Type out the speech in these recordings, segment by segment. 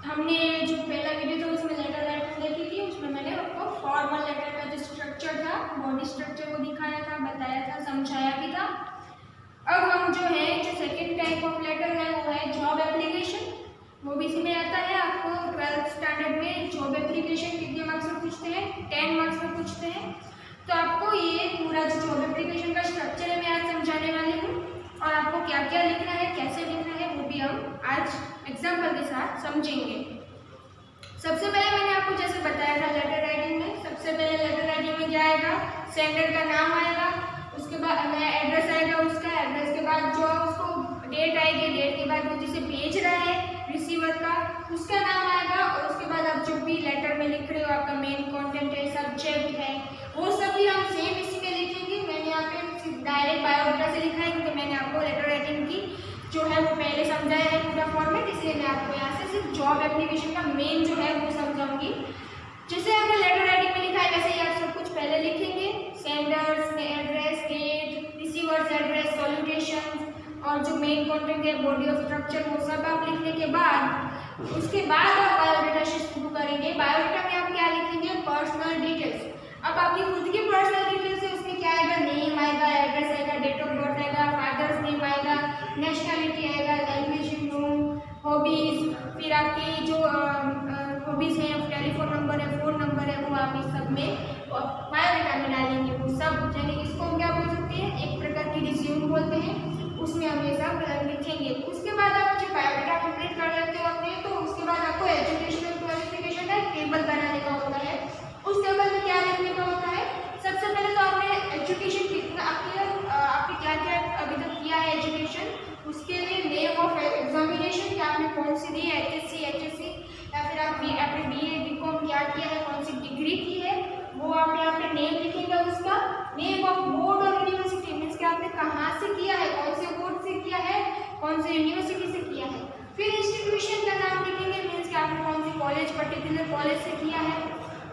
हमने जो पहला वीडियो था उसमें लेटर राइटिंग देखी थी, उसमें मैंने आपको फॉर्मल लेटर का जो स्ट्रक्चर था, बॉडी स्ट्रक्चर को दिखाया था, बताया था, समझाया भी था। अब हम जो है जो सेकेंड टाइप ऑफ लेटर है वो है जॉब एप्लीकेशन। वो भी इसमें आता है आपको 12th स्टैंडर्ड में जॉब एप्लीकेशन कितने मार्क्स में पूछते हैं, 10 मार्क्स में पूछते हैं। तो आपको ये पूरा जो जॉब एप्लीकेशन का स्ट्रक्चर है मैं आज समझाने वाली हूँ, और आपको क्या क्या लिखना है, कैसे लिखना है, वो भी हम आज एग्जाम्पल के साथ समझेंगे। सबसे पहले मैंने आपको जैसे बताया था लेटर राइटिंग में, सबसे पहले लेटर राइटिंग में क्या आएगा, सेंडर का नाम आएगा, उसके बाद एड्रेस आएगा, उसका एड्रेस के बाद जो उसको डेट आएगी, डेट के बाद वो जिसे भेज रहा है रिसीवर का उसका नाम आएगा, और उसके बाद आप जो भी लेटर में लिख रहे हो आपका मेन कंटेंट है, सब्जेक्ट है, वो सब भी हम सेम इसी में लिखेंगे। मैंने यहाँ पे डायरेक्ट बायोडाटा से लिखा है क्योंकि मैंने आपको लेटर राइटिंग की जो है वो पहले समझाया है पूरा फॉर्मेट, इसलिए मैं आपको यहाँ से सिर्फ जॉब एप्लीकेशन का मेन जो है वो समझाऊंगी। जैसे आपने लेटर राइटिंग में लिखा है वैसे ही आप सब कुछ पहले लिखेंगे, sender's address, date, receiver's address, salutation और जो मेन कंटेंट है, बॉडी ऑफ स्ट्रक्चर, वो सब आप लिखने के बाद उसके बाद आप बायोडाटा से शुरू करेंगे। बायोडाटा में आप क्या लिखेंगे, पर्सनल डिटेल्स। अब आपकी खुद की पर्सनल डिटेल्स है, उसमें क्या आएगा, नेम आएगा, एड्रेस आएगा, डेट ऑफ बर्थ आएगा, फादर्स नेम आएगा, नेशनलिटी आएगा, लैंग्वेज नोम, हॉबीज, फिर आपकी जो हॉबीज हैं, टेलीफोन नंबर है, फोन नंबर है, वो आप इस सब में बायोडाटा में डालेंगे। वो सब यानी इसको हम क्या बोल सकते हैं, एक प्रकार की रिज्यूम बोलते हैं, उसमें हम ये सब लिखेंगे। उसके बाद आप जब बायोडाटा कंप्लीट कर लेते हो अपने, तो उसके बाद आपको एजुकेशनल क्वालिफिकेशन का एक टेबल बनाने का होता है। उस टेबल में क्या लिखने का होता है, सबसे पहले तो आपने एजुकेशन कितना आपने क्या क्या अभी तक किया है एजुकेशन, उसके लिए नेम ऑफ एग्जामिनेशन कि आपने कौन सी दी है, HSC, HSC या फिर आपने BA BCom क्या किया है, कौन सी डिग्री की है, वो आप यहाँ पे नेम लिखेंगे। उसका नेम ऑफ बोर्ड और यूनिवर्सिटी मीन्स कि आपने कहाँ से किया है, कौन से बोर्ड से किया है, कौन से यूनिवर्सिटी से किया है। फिर इंस्टीट्यूशन का नाम लिखेंगे मीन्स कि आपने कौन सी कॉलेज, पर्टिकुलर कॉलेज से किया है।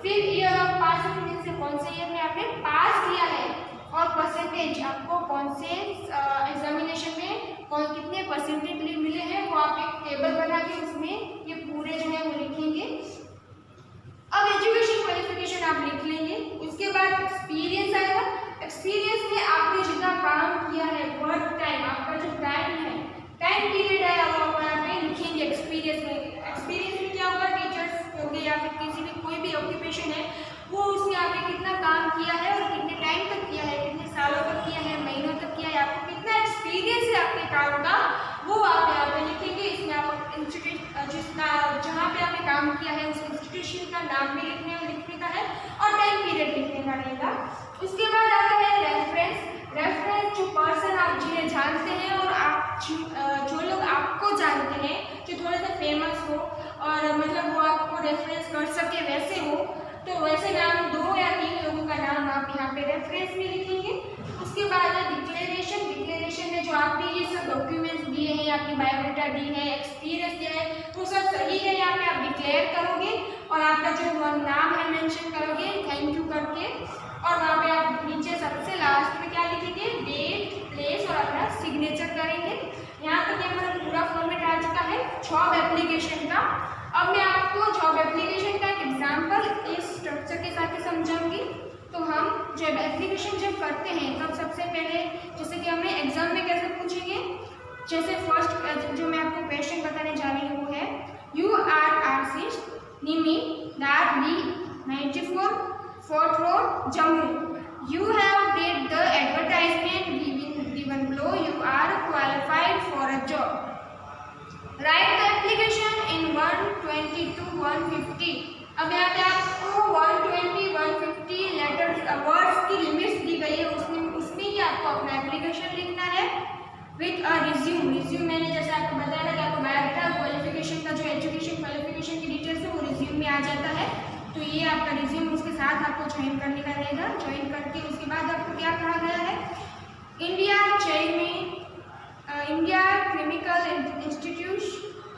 फिर ईयर ऑफ पासिंग मीन्स से कौन से ईयर में आपने पास किया है, और परसेंटेज आपको कौन से एग्जामिनेशन में कौन कितने परसेंटेज मिले हैं, वो आप एक टेबल बना के उसमें ये पूरे जो है वो लिखेंगे। अब एजुकेशन क्वालिफिकेशन आप लिख लेंगे। उसके बाद एक्सपीरियंस आएगा। एक्सपीरियंस में आपने जितना काम किया है, वर्क टाइम, आपका जो टाइम है, टाइम पीरियड है, अब आप यहाँ पे लिखेंगे एक्सपीरियंस में। एक्सपीरियंस में क्या होगा, टीचर्स हो गए या फिर किसी भी कोई भी ऑक्यूपेशन है, वो उसमें आपने कितना काम किया है और कितने टाइम तक किया है, कितने सालों तक किया है, महीनों तक किया है, आपको कितना एक्सपीरियंस है आपके काम का, वो आप यहाँ पे लिखेंगे। इसमें आप इंस्टीट्यूट जहाँ पे आपने काम किया है उस इंस्टीट्यूशन का नाम भी लिखने का है और टाइम पीरियड लिखने का रहेगा। उसके बाद आता है रेफरेंस। रेफरेंस जो पर्सन आप जिन्हें जानते हैं और आप जो लोग आपको जानते हैं, जो थोड़ा सा फेमस हो और मतलब वो आपको रेफरेंस कर सके वैसे हो, तो वैसे नाम 2 या 3 लोगों का नाम आप यहाँ पे रेफरेंस में लिखेंगे। उसके बाद है डिक्लेरेशन। डिक्लेरेशन में जो आपने ये सब डॉक्यूमेंट्स दिए हैं, आपकी बायोडाटा दी है, एक्सपीरियंस दिया है, वो सब सही है, यहाँ पे आप डिक्लेयर करोगे और आपका जो नाम है मेंशन करोगे थैंक यू करके, और वहाँ पे आप नीचे सबसे लास्ट में क्या लिखेंगे, डेट, प्लेस और अपना सिग्नेचर करेंगे। यहाँ तक हमारा पूरा फॉर्मेट आ चुका है जॉब एप्लीकेशन का। अब मैं आपको जॉब एप्लीकेशन का एक एग्जाम्पल इस स्ट्रक्चर के साथ ही समझाऊंगी। तो हम जब एप्लीकेशन जब करते हैं तब सबसे पहले जैसे कि हमें एग्जाम में कैसे पूछेंगे, जैसे फर्स्ट जो मैं आपको क्वेश्चन बताने जा रही हूँ वो है, यू आर आर्टिस्ट निमी दारबी 94 fourth road Jammu, you have read the advertisement given below, you are qualified for a job, write the application in 120 to 150। अब यहाँ पे आपको 120 150 लेटर्स वर्ड्स की लिमिट्स दी गई है, उसमें ही आपको अपना एप्लीकेशन लिखना है विथ अ रिज्यूम। रिज्यूम मैंने जैसे आपको बताया था कि आपको बायोडाटा क्वालिफिकेशन का जो एजुकेशन क्वालिफिकेशन की डिटेल्स है वो रिज्यूम में आ जाता है, तो ये आपका रिज्यूम उसके साथ आपको ज्वाइन करने का रहेगा। ज्वाइन करके उसके बाद आपको क्या कहा गया है, India chemical institute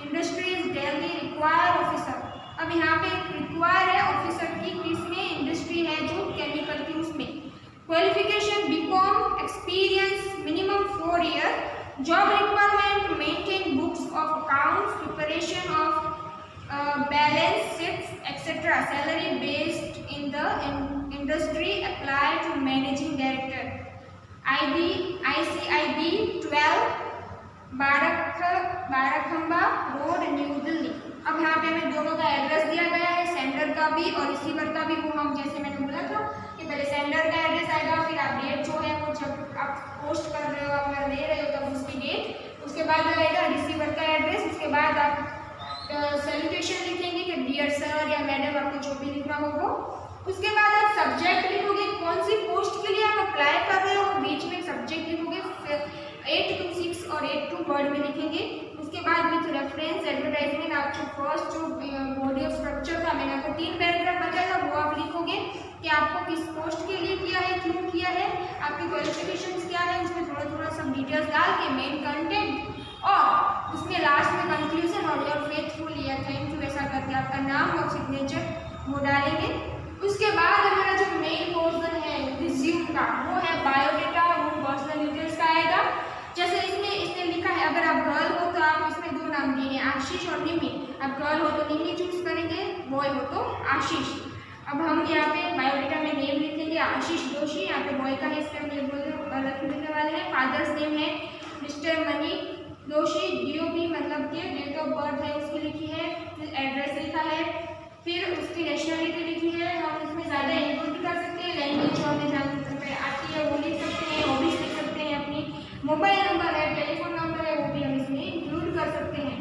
industries Delhi require officer. अब यहाँ पे एक रिक्वायर है ऑफिसर की, किसमें, इंडस्ट्री है जो केमिकल की, उसमें। Qualification BCom, experience minimum 4 year, job requirement maintain books of accounts, preparation of balance sheets etcetera salary based in the industry apply to managing director ICIB 12 Barakhamba road New Delhi. अब यहाँ पे हमें दोनों का एड्रेस दिया गया है, सेंडर का भी और रिसीवर का भी। वो हम जैसे मैंने बोला था कि पहले सेंडर का एड्रेस आएगा, फिर आप डेट जो है वो जब आप पोस्ट कर रहे हो, आप दे रहे हो तब उसकी डेट, उसके बाद आएगा रिसीवर का एड्रेस, उसके बाद आप सैल्यूटेशन लिखेंगे कि डियर सर या मैडम, आपको जो भी लिखना हो वो। उसके बाद आप सब्जेक्ट लिखोगे, कौन सी पोस्ट के लिए आप अप्लाई कर रहे हो, बीच में सब्जेक्ट लिखोगे, 8 to 6 और 8 to वर्ड में लिखेंगे। उसके बाद विथ रेफरेंस एडवर्टाइजमेंट आप जो फर्स्ट जो बॉडी ऑफ स्ट्रक्चर था, मैंने आपको 3 पैराग्राफ बताया था, वो आप लिखोगे कि आपको किस पोस्ट के लिए किया है, क्यों किया है, आपकी क्वालिफिकेशंस क्या है, उसमें थोड़ा थोड़ा सब डिटेल्स डाल के मेन कंटेंट, और उसमें लास्ट में कंक्लूजन और योर फेथफुल या थैंक यू ऐसा करके आपका नाम और सिग्नेचर वो डालेंगे। उसके बाद हमारा जो मेन पोर्शन है रिज्यूम का, वो है बायोडेटा, वो पर्सनल डिटेल्स का आएगा। जैसे इसने लिखा है, अगर आप गर्ल हो तो आप इसमें 2 नाम दिए हैं, आशीष और निमी। आप गर्ल हो तो निमी चूज करेंगे, बॉय हो तो आशीष। अब हम यहाँ पे बायोडेटा में नेम लिखेंगे आशीष जोशी, यहाँ पे बॉय का है, इसलिए हम लिखने वाले हैं। फादर्स नेम है मिस्टर मनी जोशी, DOB मतलब कि डेट ऑफ बर्थ है उसकी लिखी है, फिर एड्रेस लिखा है, फिर उसकी नेशनलिटी लिखी है। हम इसमें ज़्यादा इंक्लूड कर सकते हैं, लैंग्वेज जो हमें जानते आती है वो लिख सकते हैं, हॉबीज लिख सकते हैं, अपनी मोबाइल नंबर है, टेलीफोन नंबर है, वो भी हम इसमें इंक्लूड कर सकते हैं।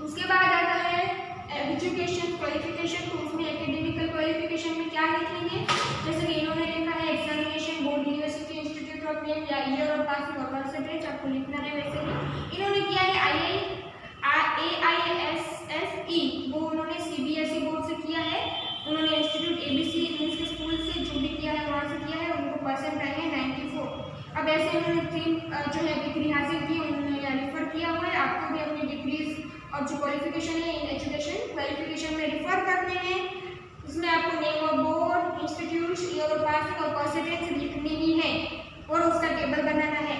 उसके बाद आता है एजुकेशन क्वालिफिकेशन, तो उसमें एकेडमिकल क्वालिफिकेशन में क्या लिखेंगे, जैसे कि इन्होंने लिखा है examination board university institute of name या ईयर और पासिंग और परसेंटेज आपको लिखना है। वैसे ही इन्होंने किया है AISSE, वो उन्होंने CBSE बोर्ड से किया है, उन्होंने इंस्टीट्यूट ABC इंग्लिश स्कूल से जो भी किया है वहाँ से किया है, उनको परसेंट आए हैं 94। अब ऐसे उन्होंने 3 जो है डिग्री हासिल की, उन्होंने रिफर किया हुआ है। आपको भी अपनी डिग्रीज और जो क्वालिफिकेशन है इन एजुकेशन क्वालिफिकेशन में रिफर करने हैं। इसमें आपको name of board, institute, year of passing और परसेंटेज लिखनी ही है और उसका टेबल बनाना है।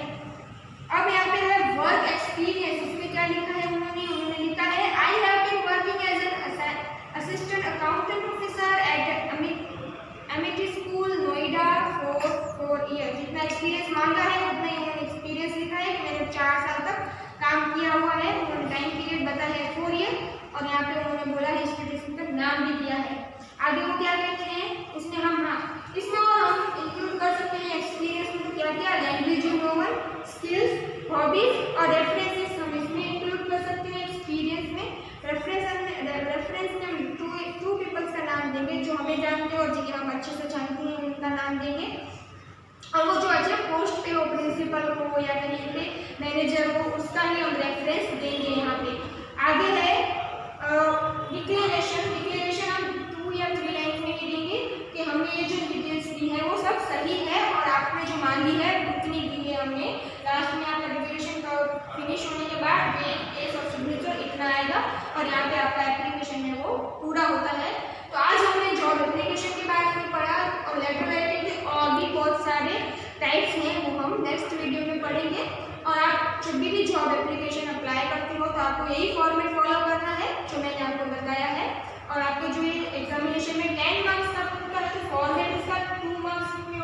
अब यहाँ पे है वर्क एक्सपीरियंस, इसमें क्या लिखा है उन्होंने लिखा है I have been working as an assistant accountant officer at Amity school Noida for 4 year. जितना एक्सपीरियंस मांगा है उतना ही उन्होंने एक्सपीरियंस लिखा है कि मैंने 4 साल तक काम किया हुआ है। उन्होंने टाइम पीरियड बताया है 4 ईयर और यहाँ पे उन्होंने बोला है इंस्टीट्यूशन का नाम भी दिया है। आगे वो क्या कहते हैं उसमें इसमें और हम इंक्लूड कर सकते हैं एक्सपीरियंस में तो क्या क्या लैंग्वेज नॉलेज, स्किल्स, हॉबीज और रेफरेंसेस हम इसमें इंक्लूड कर सकते हैं। एक्सपीरियंस में रेफरेंस में हम 2 पीपल्स का नाम देंगे जो हमें जानते हैं और जिन्हें हम अच्छे से जानते हैं उनका नाम देंगे, और वो जो अच्छे पोस्ट पे हो, प्रिंसिपल हो या कहीं पे मैनेजर हो, उसका ही हम रेफरेंस देंगे। यहाँ पे आगे है डिक्लेरेशन हम 2 या 3 लाइन में ही देंगे कि हमने ये जो डिटेल्स दी है वो सब सही है और आपने जो मांगी है उतनी दी है हमने। लास्ट में आपका डिक्लेरेशन का फिनिश होने के बाद डेट और सिग्नेचर इतना आएगा और यहाँ पे आपका एप्लीकेशन है वो पूरा होता है। तो आज हमने जॉब एप्लीकेशन के बारे में पढ़ा और लेटर राइटिंग के और भी बहुत सारे टाइप्स हैं वो हम नेक्स्ट वीडियो में पढ़ेंगे। और आप जब भी जॉब एप्लीकेशन अप्लाई करते हो तो आपको यही फॉर्मेट फॉलो करना है जो मैंने आपको बताया है। और आपको जो ये एग्जामिनेशन में 10 मार्क्स का होता है तो फॉर्मेट इसका 2 मार्क्स में